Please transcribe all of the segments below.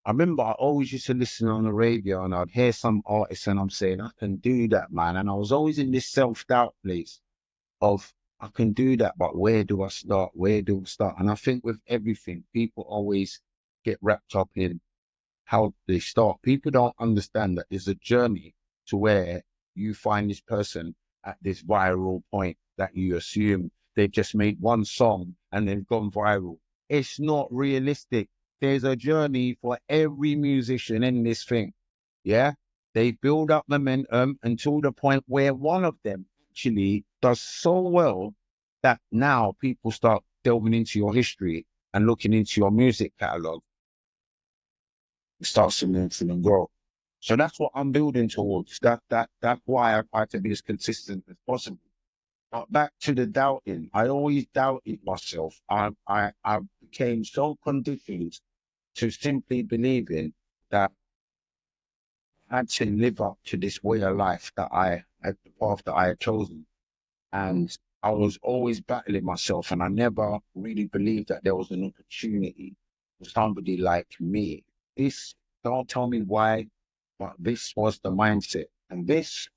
I remember I always used to listen on the radio and I'd hear some artists and I'm saying, I can do that, man. And I was always in this self-doubt place of, I can do that, but where do I start? Where do I start? And I think with everything, people always get wrapped up in how they start. People don't understand that there's a journey to where you find this person at this viral point that you assume they've just made one song and they've gone viral. It's not realistic. There's a journey for every musician in this thing. Yeah. They build up momentum until the point where one of them actually does so well that now people start delving into your history and looking into your music catalog, start to move and grow. So that's what I'm building towards. That's why I try to be as consistent as possible. But back to the doubting, I always doubted myself. I became so conditioned to simply believing that I had to live up to this way of life that the path that I had chosen. And I was always battling myself, and I never really believed that there was an opportunity for somebody like me. This, don't tell me why, but this was the mindset. And this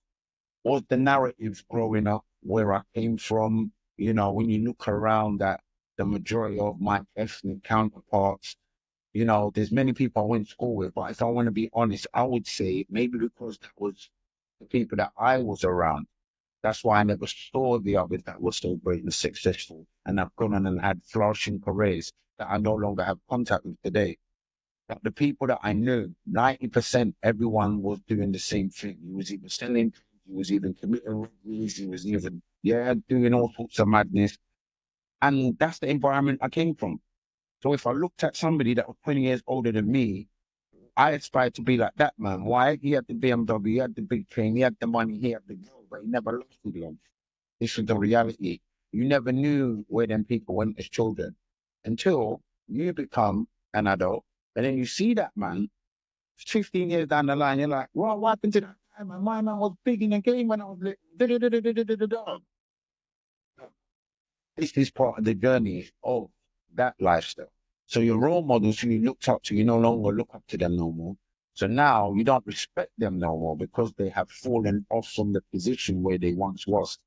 was the narrative growing up where I came from. You know, when you look around at the majority of my ethnic counterparts, you know, there's many people I went to school with, but if I want to be honest, I would say maybe because that was the people that I was around. That's why I never saw the others that were so great and successful and have gone on and had flourishing careers that I no longer have contact with today. But the people that I knew, 90% everyone was doing the same thing. He was either selling, he was even committing robberies, he was even, yeah, doing all sorts of madness. And that's the environment I came from. So if I looked at somebody that was 20 years older than me, I aspired to be like that man. Why? He had the BMW, he had the big train, he had the money, he had the girl, but he never lasted long. This is the reality. You never knew where them people went as children until you become an adult. And then you see that man 15 years down the line, you're like, well, what happened to that guy? Man? My man was big in the game when I was little. This is part of the journey of that lifestyle. So your role models who you looked up to, you no longer look up to them no more. So now you don't respect them no more because they have fallen off from the position where they once was.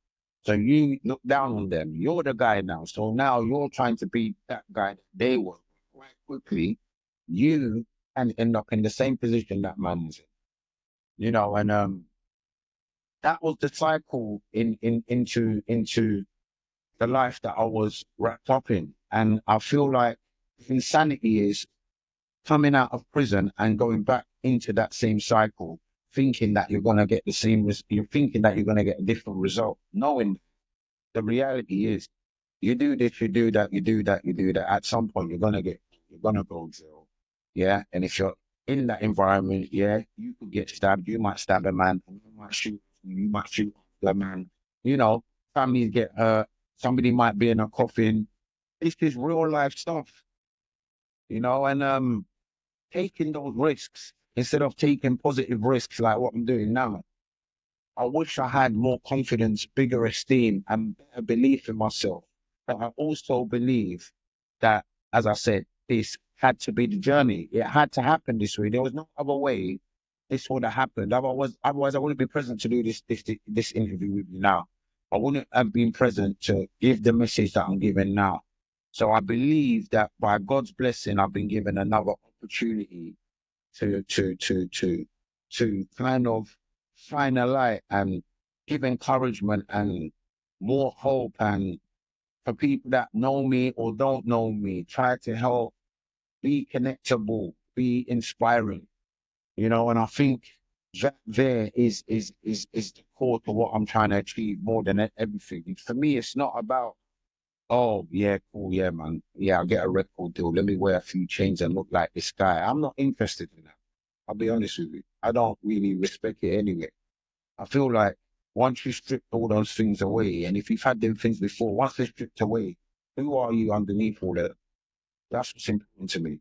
So you look down on them. You're the guy now. So now you're trying to be that guy that they were. Quite quickly, you can end up in the same position that man is in. You know, and that was the cycle into the life that I was wrapped up in. And I feel like insanity is coming out of prison and going back into that same cycle, thinking that you're going to get the same, you're thinking that you're going to get a different result, knowing the reality is you do this, you do that, you do that, you do that. At some point, you're going to go to jail. Yeah. And if you're in that environment, yeah, you could get stabbed. You might stab a man, you might shoot a man. You know, families get hurt. Somebody might be in a coffin. This is real life stuff, you know, and taking those risks instead of taking positive risks like what I'm doing now. I wish I had more confidence, bigger esteem, and better belief in myself. But I also believe that, as I said, this had to be the journey. It had to happen this way. There was no other way this would have happened. Otherwise, I wouldn't be present to do this interview with you now. I wouldn't have been present to give the message that I'm giving now. So I believe that by God's blessing, I've been given another opportunity to kind of shine a light and give encouragement and more hope, and for people that know me or don't know me, try to help be connectable, be inspiring, you know. And I think that there is the core to what I'm trying to achieve more than everything. For me, it's not about, oh yeah, cool, yeah, man, yeah, I'll get a record deal. Let me wear a few chains and look like this guy. I'm not interested in that. I'll be honest with you. I don't really respect it anyway. I feel like once you strip all those things away, and if you've had them things before, once they're stripped away, who are you underneath all that? That's what's important to me.